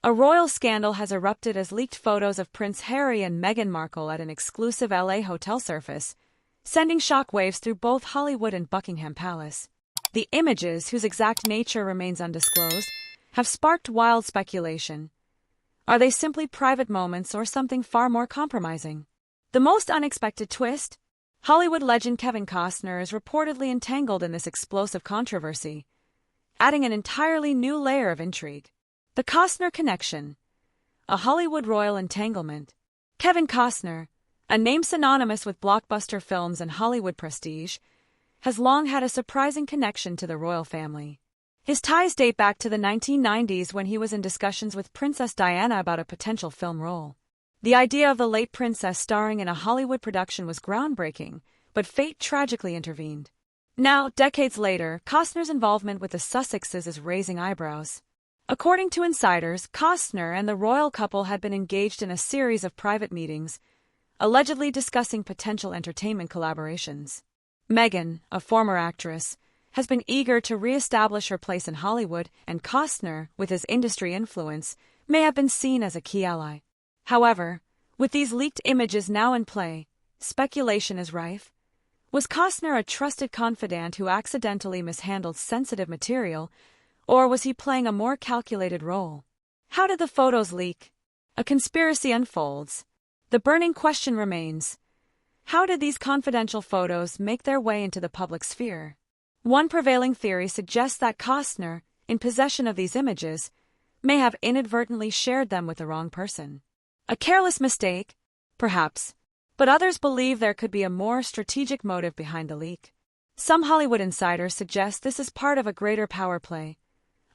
A royal scandal has erupted as leaked photos of Prince Harry and Meghan Markle at an exclusive LA hotel surface, sending shockwaves through both Hollywood and Buckingham Palace. The images, whose exact nature remains undisclosed, have sparked wild speculation. Are they simply private moments or something far more compromising? The most unexpected twist? Hollywood legend Kevin Costner is reportedly entangled in this explosive controversy, adding an entirely new layer of intrigue. The Costner connection. A Hollywood royal entanglement. Kevin Costner, a name synonymous with blockbuster films and Hollywood prestige, has long had a surprising connection to the royal family. His ties date back to the 1990s when he was in discussions with Princess Diana about a potential film role. The idea of the late princess starring in a Hollywood production was groundbreaking, but fate tragically intervened. Now, decades later, Costner's involvement with the Sussexes is raising eyebrows. According to insiders, Costner and the royal couple had been engaged in a series of private meetings, allegedly discussing potential entertainment collaborations. Meghan, a former actress, has been eager to re-establish her place in Hollywood, and Costner, with his industry influence, may have been seen as a key ally. However, with these leaked images now in play, speculation is rife. Was Costner a trusted confidant who accidentally mishandled sensitive material, or was he playing a more calculated role? How did the photos leak? A conspiracy unfolds. The burning question remains: how did these confidential photos make their way into the public sphere? One prevailing theory suggests that Costner, in possession of these images, may have inadvertently shared them with the wrong person. A careless mistake? Perhaps. But others believe there could be a more strategic motive behind the leak. Some Hollywood insiders suggest this is part of a greater power play,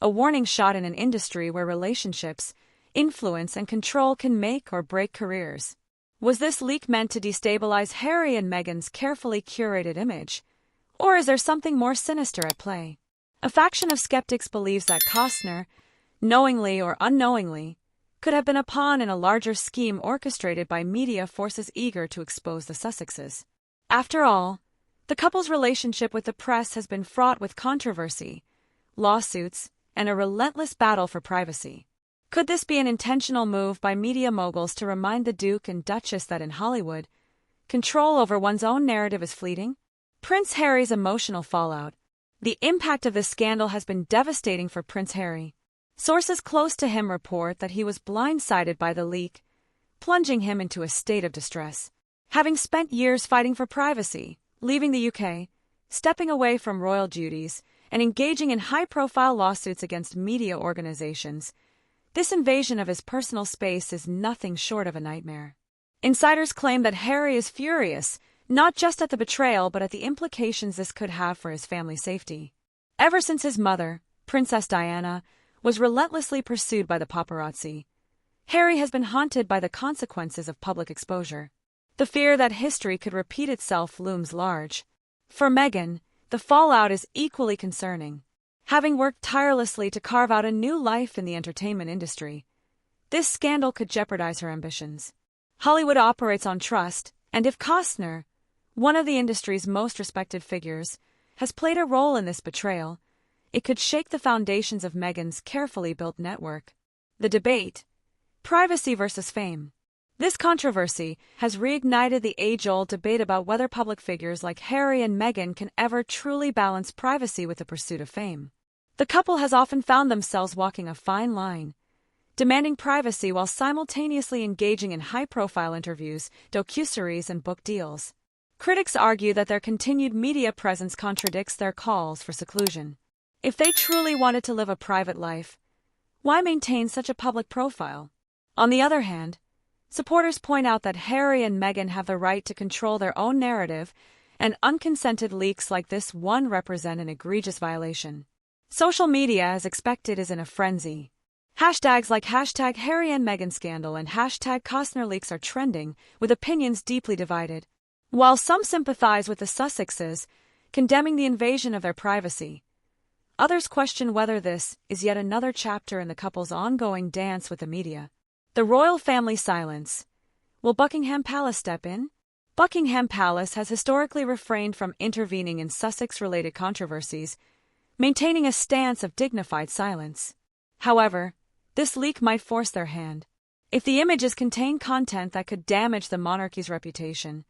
a warning shot in an industry where relationships, influence, and control can make or break careers. Was this leak meant to destabilize Harry and Meghan's carefully curated image? Or is there something more sinister at play? A faction of skeptics believes that Costner, knowingly or unknowingly, could have been a pawn in a larger scheme orchestrated by media forces eager to expose the Sussexes. After all, the couple's relationship with the press has been fraught with controversy, lawsuits, and a relentless battle for privacy. Could this be an intentional move by media moguls to remind the Duke and Duchess that in Hollywood, control over one's own narrative is fleeting? Prince Harry's emotional fallout. The impact of this scandal has been devastating for Prince Harry. Sources close to him report that he was blindsided by the leak, plunging him into a state of distress. Having spent years fighting for privacy, leaving the UK, stepping away from royal duties, and engaging in high-profile lawsuits against media organizations, this invasion of his personal space is nothing short of a nightmare. Insiders claim that Harry is furious, not just at the betrayal but at the implications this could have for his family's safety. Ever since his mother, Princess Diana, was relentlessly pursued by the paparazzi, Harry has been haunted by the consequences of public exposure. The fear that history could repeat itself looms large. For Meghan, the fallout is equally concerning. Having worked tirelessly to carve out a new life in the entertainment industry, this scandal could jeopardize her ambitions. Hollywood operates on trust, and if Costner, one of the industry's most respected figures, has played a role in this betrayal, it could shake the foundations of Meghan's carefully built network. The debate: privacy versus fame. This controversy has reignited the age-old debate about whether public figures like Harry and Meghan can ever truly balance privacy with the pursuit of fame. The couple has often found themselves walking a fine line, demanding privacy while simultaneously engaging in high-profile interviews, docuseries, and book deals. Critics argue that their continued media presence contradicts their calls for seclusion. If they truly wanted to live a private life, why maintain such a public profile? On the other hand, supporters point out that Harry and Meghan have the right to control their own narrative, and unconsented leaks like this one represent an egregious violation. Social media, as expected, is in a frenzy. Hashtags like #Harry and Meghan scandal and #Costner leaks are trending, with opinions deeply divided. While some sympathize with the Sussexes, condemning the invasion of their privacy, others question whether this is yet another chapter in the couple's ongoing dance with the media. The royal family silence. Will Buckingham Palace step in? Buckingham Palace has historically refrained from intervening in Sussex-related controversies, maintaining a stance of dignified silence. However, This leak might force their hand. If the images contain content that could damage the monarchy's reputation,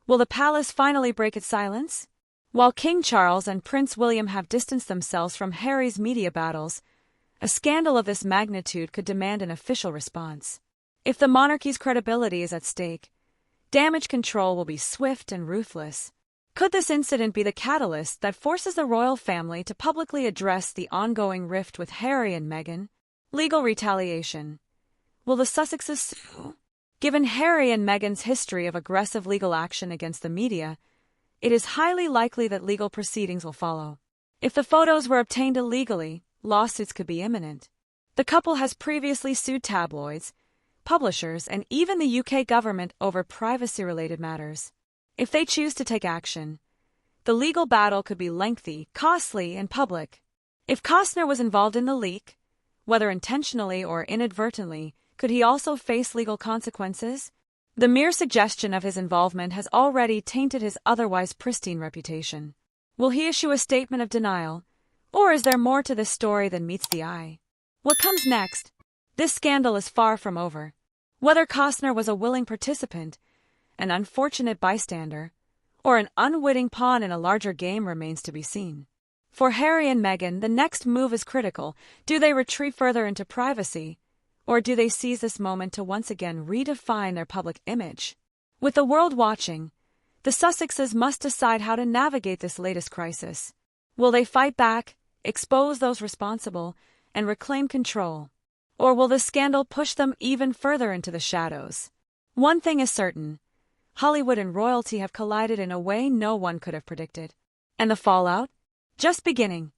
will the palace finally break its silence? While King Charles and Prince William have distanced themselves from Harry's media battles, a scandal of this magnitude could demand an official response. If the monarchy's credibility is at stake, damage control will be swift and ruthless. Could this incident be the catalyst that forces the royal family to publicly address the ongoing rift with Harry and Meghan? Legal retaliation. Will the Sussexes sue? Given Harry and Meghan's history of aggressive legal action against the media, it is highly likely that legal proceedings will follow. If the photos were obtained illegally, lawsuits could be imminent. The couple has previously sued tabloids, publishers, and even the UK government over privacy-related matters. If they choose to take action, the legal battle could be lengthy, costly, and public. If Costner was involved in the leak, whether intentionally or inadvertently, could he also face legal consequences? The mere suggestion of his involvement has already tainted his otherwise pristine reputation. Will he issue a statement of denial, or is there more to this story than meets the eye? What comes next? This scandal is far from over. Whether Costner was a willing participant, an unfortunate bystander, or an unwitting pawn in a larger game remains to be seen. For Harry and Meghan, the next move is critical. Do they retreat further into privacy, or do they seize this moment to once again redefine their public image? With the world watching, the Sussexes must decide how to navigate this latest crisis. Will they fight back, expose those responsible, and reclaim control? Or will the scandal push them even further into the shadows? One thing is certain. Hollywood and royalty have collided in a way no one could have predicted. And the fallout? Just beginning.